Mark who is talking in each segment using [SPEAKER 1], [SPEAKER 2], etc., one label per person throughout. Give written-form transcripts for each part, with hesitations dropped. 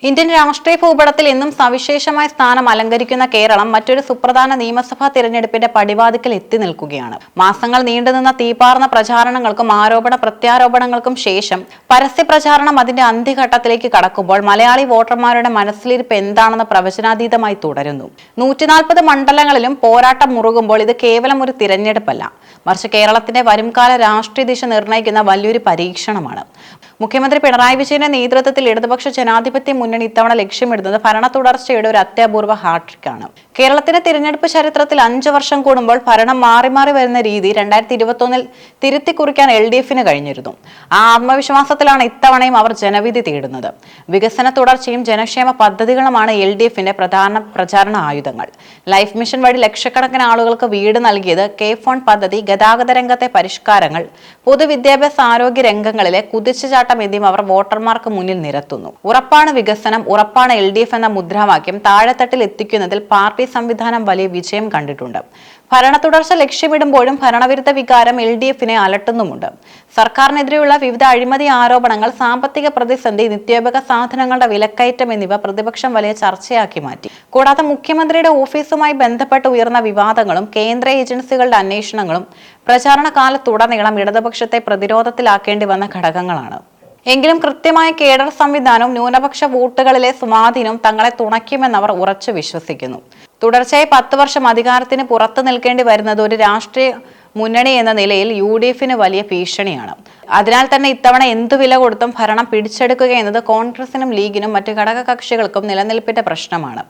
[SPEAKER 1] Indian രാഷ്ട്രീയ ഭൂപടത്തിൽ ഇന്നും സവിശേഷമായ സ്ഥാനം അലങ്കരിക്കുന്ന കേരളം മറ്റൊരു സുപ്രധാന നിയമസഭാ തിരഞ്ഞെടുപ്പിന്റെ പടിവാതിക്കൽ എത്തി നിൽക്കുകയാണ്. മാസങ്ങൾ നീണ്ടുനിന്ന തീപാർന്ന പ്രചാരണങ്ങൾക്കും ആരോപണ പ്രത്യാരോപണങ്ങൾക്കും ശേഷം പരസ്യ പ്രചാരണം അതിന്റെ അന്ത്യഘട്ടത്തിലേക്ക് കടക്കുമ്പോൾ മലയാളി വോട്ടർമാരുടെ മനസ്സിലിരിപ്പ് എന്താണെന്ന് പ്രവചനാതീതമായി തുടരുന്നു. 140 മണ്ഡലങ്ങളിലും പോരാട്ടം മുറുകുമ്പോൾ ഇത് കേവലം ഒരു തിരഞ്ഞെടുപ്പല്ല, മറിച്ച് കേരളത്തിന്റെ വരുംകാല രാഷ്ട്രീയ ദിശ നിർണ്ണയിക്കുന്ന വലിയൊരു പരീക്ഷണമാണ്. മുഖ്യമന്ത്രി പിണറായി വിജയന്റെ നേതൃത്വത്തിൽ ഇടതുപക്ഷ ജനാധിപത്യ മുന്നണി ഇത്തവണ ലക്ഷ്യമിടുന്നത് ഭരണ തുടർച്ചയുടെ ഒരു അത്യപൂർവ ഹാട്രിക്കാണ്. കേരളത്തിന്റെ തിരഞ്ഞെടുപ്പ് ചരിത്രത്തിൽ 5 വർഷം കൂടുമ്പോൾ ഭരണം മാറി മാറി വരുന്ന രീതി 2021 തിരുത്തി കുറിക്കാൻ LDFന് കഴിഞ്ഞിരുന്നു. ആ ആത്മവിശ്വാസത്തിലാണ് ഇത്തവണയും അവർ ജനവിധി തേടുന്നത്. വികസന തുടർച്ചയും ജനക്ഷേമ പദ്ധതികളുമാണ് LDFന്റെ പ്രധാന പ്രചാരണ ആയുധങ്ങൾ. ലൈഫ് മിഷൻ വഴി ലക്ഷക്കണക്കിന് ആളുകൾക്ക് വീട് നൽകിയത്, K-ഫോൺ പദ്ധതി, ഗതാഗത രംഗത്തെ പരിഷ്കാരങ്ങൾ, പൊതുവിദ്യാഭ്യാസ ആരോഗ്യ രംഗങ്ങളിലെ കുതിച്ചുചാട്ടം എന്നിവ അവർ വോട്ടർമാർക്ക് മുന്നിൽ നിരത്തുന്നു. ഉറപ്പാണ് വികസനം, ഉറപ്പാണ് LDF എന്ന മുദ്രാവാക്യം താഴെത്തട്ടിൽ എത്തിക്കുന്നതിൽ പാർട്ടി സംവിധാനം വലിയ വിജയം കണ്ടിട്ടുണ്ട്. ഭരണ തുടർച്ച ലക്ഷ്യമിടുമ്പോഴും ഭരണവിരുദ്ധ വികാരം LDFനെ അലട്ടുന്നുമുണ്ട്. സർക്കാരിനെതിരെയുള്ള വിവിധ അഴിമതി ആരോപണങ്ങൾ, സാമ്പത്തിക പ്രതിസന്ധി, നിത്യോപയോഗ സാധനങ്ങളുടെ വിലക്കയറ്റം എന്നിവ പ്രതിപക്ഷം വലിയ ചർച്ചയാക്കി മാറ്റി. കൂടാതെ മുഖ്യമന്ത്രിയുടെ ഓഫീസുമായി ബന്ധപ്പെട്ട് ഉയർന്ന വിവാദങ്ങളും കേന്ദ്ര ഏജൻസികളുടെ അന്വേഷണങ്ങളും പ്രചാരണ കാലത്തുടനീളം ഇടതുപക്ഷത്തെ പ്രതിരോധത്തിലാക്കേണ്ടി വന്ന ഘടകങ്ങളാണ്. എങ്കിലും കൃത്യമായ കേഡർ സംവിധാനവും ന്യൂനപക്ഷ വോട്ടുകളിലെ സ്വാധീനവും തങ്ങളെ തുണയ്ക്കുമെന്നവർ ഉറച്ചു വിശ്വസിക്കുന്നു. തുടർച്ചയായി 10 വർഷം അധികാരത്തിന് പുറത്തു നിൽക്കേണ്ടി വരുന്നത് ഒരു രാഷ്ട്രീയ മുന്നണി എന്ന നിലയിൽ UDFന് വലിയ ഭീഷണിയാണ്. അതിനാൽ തന്നെ ഇത്തവണ എന്തു വില കൊടുത്തും ഭരണം പിടിച്ചെടുക്കുക എന്നത് കോൺഗ്രസിനും ലീഗിനും മറ്റു ഘടക കക്ഷികൾക്കും നിലനിൽപ്പിന്റെ പ്രശ്നമാണ്.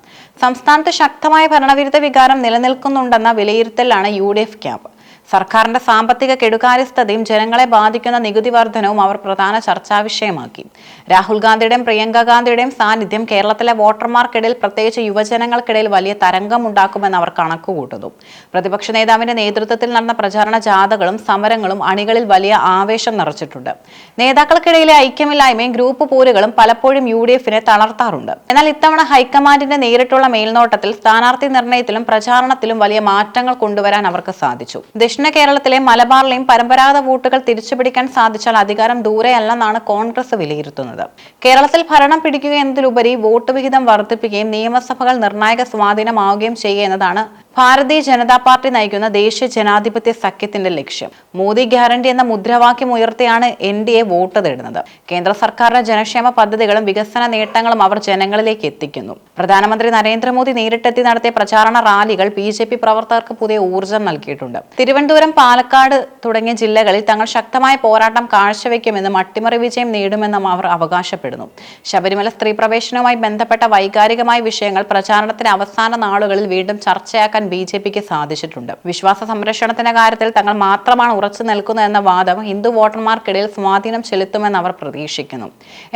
[SPEAKER 1] സംസ്ഥാനത്ത് ശക്തമായ ഭരണവിരുദ്ധ വികാരം നിലനിൽക്കുന്നുണ്ടെന്ന വിലയിരുത്തലാണ് UDF ക്യാമ്പ്. സർക്കാരിന്റെ സാമ്പത്തിക കെടുകാര്യസ്ഥതയും ജനങ്ങളെ ബാധിക്കുന്ന നികുതി വർധനവും അവർ പ്രധാന ചർച്ചാ വിഷയമാക്കി. രാഹുൽ ഗാന്ധിയുടെയും പ്രിയങ്ക ഗാന്ധിയുടെയും സാന്നിധ്യം കേരളത്തിലെ വോട്ടർമാർക്കിടയിൽ, പ്രത്യേകിച്ച് യുവജനങ്ങൾക്കിടയിൽ വലിയ തരംഗമുണ്ടാക്കുമെന്ന് അവർ കണക്കുകൂട്ടുന്നു. പ്രതിപക്ഷ നേതാവിന്റെ നേതൃത്വത്തിൽ നടന്ന പ്രചാരണ ജാഥകളും സമരങ്ങളും അണികളിൽ വലിയ ആവേശം നിറച്ചിട്ടുണ്ട്. നേതാക്കൾക്കിടയിലെ ഐക്യമില്ലായ്മയും ഗ്രൂപ്പ് പോരുകളും പലപ്പോഴും UDFനെ തളർത്താറുണ്ട്. എന്നാൽ ഇത്തവണ ഹൈക്കമാൻഡിന്റെ നേരിട്ടുള്ള മേൽനോട്ടത്തിൽ സ്ഥാനാർത്ഥി നിർണയത്തിലും പ്രചാരണത്തിലും വലിയ മാറ്റങ്ങൾ കൊണ്ടുവരാൻ അവർക്ക് സാധിച്ചു. ദക്ഷിണ കേരളത്തിലെ മലബാറിലെയും പരമ്പരാഗത വോട്ടുകൾ തിരിച്ചുപിടിക്കാൻ സാധിച്ചാൽ അധികാരം ദൂരെയല്ലെന്നാണ് കോൺഗ്രസ് വിലയിരുത്തുന്നത്. കേരളത്തിൽ ഭരണം പിടിക്കുക എന്നതിലുപരി വോട്ട് വിഹിതം വർദ്ധിപ്പിക്കുകയും നിയമസഭകൾ നിർണായക സ്വാധീനമാവുകയും ചെയ്യുക എന്നതാണ് ഭാരതീയ ജനതാ പാർട്ടി നയിക്കുന്ന ദേശീയ ജനാധിപത്യ സഖ്യത്തിന്റെ ലക്ഷ്യം. മോദി ഗ്യാരണ്ടി എന്ന മുദ്രാവാക്യം ഉയർത്തിയാണ് NDA വോട്ട് തേടുന്നത്. കേന്ദ്ര സർക്കാരിന്റെ ജനക്ഷേമ പദ്ധതികളും വികസന നേട്ടങ്ങളും അവർ ജനങ്ങളിലേക്ക് എത്തിക്കുന്നു. പ്രധാനമന്ത്രി നരേന്ദ്രമോദി നേരിട്ടെത്തി നടത്തിയ പ്രചാരണ റാലികൾ BJP പ്രവർത്തകർക്ക് പുതിയ ഊർജ്ജം നൽകിയിട്ടുണ്ട്. തിരുവനന്തപുരം, പാലക്കാട് തുടങ്ങിയ ജില്ലകളിൽ തങ്ങൾ ശക്തമായ പോരാട്ടം കാഴ്ചവെക്കുമെന്നും അട്ടിമറി വിജയം നേടുമെന്നും അവർ അവകാശപ്പെടുന്നു. ശബരിമല സ്ത്രീ പ്രവേശനവുമായി ബന്ധപ്പെട്ട വൈകാരികമായ വിഷയങ്ങൾ പ്രചാരണത്തിന്റെ അവസാന നാളുകളിൽ വീണ്ടും ചർച്ചയാക്കാൻ BJPക്ക് സാധിച്ചിട്ടുണ്ട്. വിശ്വാസ സംരക്ഷണത്തിന്റെ കാര്യത്തിൽ തങ്ങൾ മാത്രമാണ് ഉറച്ചു നിൽക്കുന്നതെന്ന വാദം ഹിന്ദു വോട്ടർമാർക്കിടയിൽ സ്വാധീനം ചെലുത്തുമെന്ന് അവർ പ്രതീക്ഷിക്കുന്നു.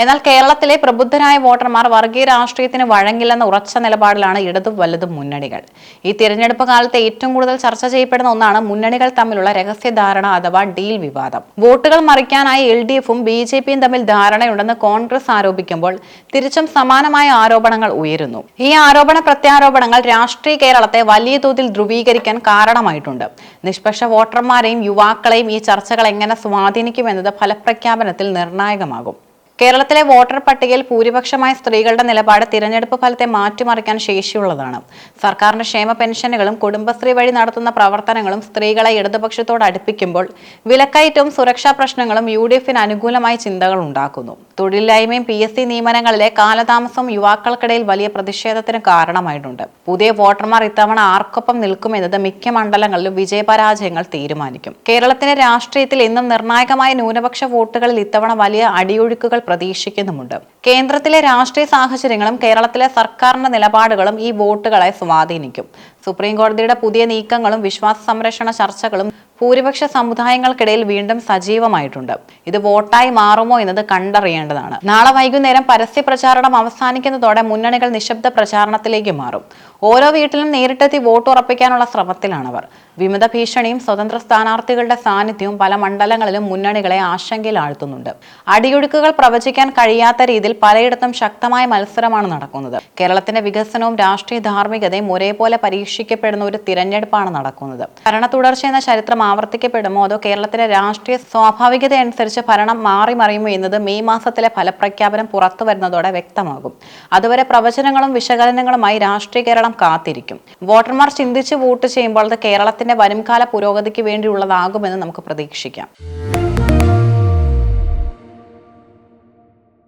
[SPEAKER 1] എന്നാൽ കേരളത്തിലെ പ്രബുദ്ധരായ വോട്ടർമാർ വർഗീയ രാഷ്ട്രീയത്തിന് വഴങ്ങില്ലെന്ന ഉറച്ച നിലപാടിലാണ് ഇടതും വലതും മുന്നണികൾ. ഈ തിരഞ്ഞെടുപ്പ് കാലത്ത് ഏറ്റവും കൂടുതൽ ചർച്ച ചെയ്യപ്പെടുന്ന ഒന്നാണ് മുന്നണികൾ തമ്മിലുള്ള രഹസ്യധാരണ അഥവാ ഡീൽ വിവാദം. വോട്ടുകൾ മറിക്കാനായി LDFും BJPയും തമ്മിൽ ധാരണയുണ്ടെന്ന് കോൺഗ്രസ് ആരോപിക്കുമ്പോൾ തിരിച്ചും സമാനമായ ആരോപണങ്ങൾ ഉയരുന്നു. ഈ ആരോപണ പ്രത്യാരോപണങ്ങൾ രാഷ്ട്രീയ കേരളത്തെ വലിയ തോതിൽ ധ്രുവീകരിക്കാൻ കാരണമായിട്ടുണ്ട്. നിഷ്പക്ഷ വോട്ടർമാരെയും യുവാക്കളെയും ഈ ചർച്ചകൾ എങ്ങനെ സ്വാധീനിക്കുമെന്നത് ഫലപ്രഖ്യാപനത്തിൽ നിർണായകമാകും. കേരളത്തിലെ വോട്ടർ പട്ടികയിൽ ഭൂരിപക്ഷമായ സ്ത്രീകളുടെ നിലപാട് തിരഞ്ഞെടുപ്പ് ഫലത്തെ മാറ്റിമറിക്കാൻ ശേഷിയുള്ളതാണ്. സർക്കാരിന്റെ ക്ഷേമ പെൻഷനുകളും കുടുംബശ്രീ വഴി നടത്തുന്ന പ്രവർത്തനങ്ങളും സ്ത്രീകളെ ഇടതുപക്ഷത്തോട് അടുപ്പിക്കുമ്പോൾ വിലക്കയറ്റവും സുരക്ഷാ പ്രശ്നങ്ങളും UDFന് അനുകൂലമായ ചിന്തകൾ ഉണ്ടാക്കുന്നു. തൊഴിലില്ലായ്മയും PSC നിയമനങ്ങളിലെ കാലതാമസവും യുവാക്കൾക്കിടയിൽ വലിയ പ്രതിഷേധത്തിന് കാരണമായിട്ടുണ്ട്. പുതിയ വോട്ടർമാർ ഇത്തവണ ആർക്കൊപ്പം നിൽക്കുമെന്നത് മിക്ക മണ്ഡലങ്ങളിലും വിജയപരാജയങ്ങൾ തീരുമാനിക്കും. കേരളത്തിന്റെ രാഷ്ട്രീയത്തിൽ ഇന്നും നിർണായകമായ ന്യൂനപക്ഷ വോട്ടുകളിൽ ഇത്തവണ വലിയ അടിയൊഴുക്കുകൾ പ്രതീക്ഷിക്കുന്നുമുണ്ട്. കേന്ദ്രത്തിലെ രാഷ്ട്രീയ സാഹചര്യങ്ങളും കേരളത്തിലെ സർക്കാരിന്റെ നിലപാടുകളും ഈ വോട്ടുകളെ സ്വാധീനിക്കും. സുപ്രീം കോടതിയുടെ പുതിയ നീക്കങ്ങളും വിശ്വാസ സംരക്ഷണ ചർച്ചകളും ഭൂരിപക്ഷ സമുദായങ്ങൾക്കിടയിൽ വീണ്ടും സജീവമായിട്ടുണ്ട്. ഇത് വോട്ടായി മാറുമോ എന്നത് കണ്ടറിയേണ്ടതാണ്. നാളെ വൈകുന്നേരം പരസ്യ പ്രചാരണം അവസാനിക്കുന്നതോടെ മുന്നണികൾ നിശബ്ദ പ്രചാരണത്തിലേക്ക് മാറും. ഓരോ വീട്ടിലും നേരിട്ടെത്തി വോട്ട് ഉറപ്പിക്കാനുള്ള ശ്രമത്തിലാണവർ. വിമത ഭീഷണിയും സ്വതന്ത്ര സ്ഥാനാർത്ഥികളുടെ സാന്നിധ്യവും പല മണ്ഡലങ്ങളിലും മുന്നണികളെ ആശങ്കയിലാഴ്ത്തുന്നുണ്ട്. അടിയൊഴുക്കുകൾ പ്രവചിക്കാൻ കഴിയാത്ത രീതിയിൽ പലയിടത്തും ശക്തമായ മത്സരമാണ് നടക്കുന്നത്. കേരളത്തിന്റെ വികസനവും രാഷ്ട്രീയ ധാർമ്മികതയും ഒരേപോലെ പരീക്ഷിക്കപ്പെടുന്ന ഒരു തിരഞ്ഞെടുപ്പാണ് നടക്കുന്നത്. ഭരണ തുടർച്ച എന്ന ചരിത്രം ആവർത്തിക്കപ്പെടുമോ അതോ കേരളത്തിന്റെ രാഷ്ട്രീയ സ്വാഭാവികതയനുസരിച്ച് ഭരണം മാറിമറിയുമോ എന്നത് മെയ് മാസത്തിലെ ഫലപ്രഖ്യാപനം പുറത്തു വരുന്നതോടെ വ്യക്തമാകും. അതുവരെ പ്രവചനങ്ങളും വിശകലനങ്ങളുമായി രാഷ്ട്രീയ കേരളം കാത്തിരിക്കും. വോട്ടർമാർ ചിന്തിച്ച് വോട്ട് ചെയ്യുമ്പോൾ അത് കേരളത്തിന്റെ വരുംകാല പുരോഗതിക്ക് വേണ്ടിയുള്ളതാകുമെന്ന് നമുക്ക് പ്രതീക്ഷിക്കാം.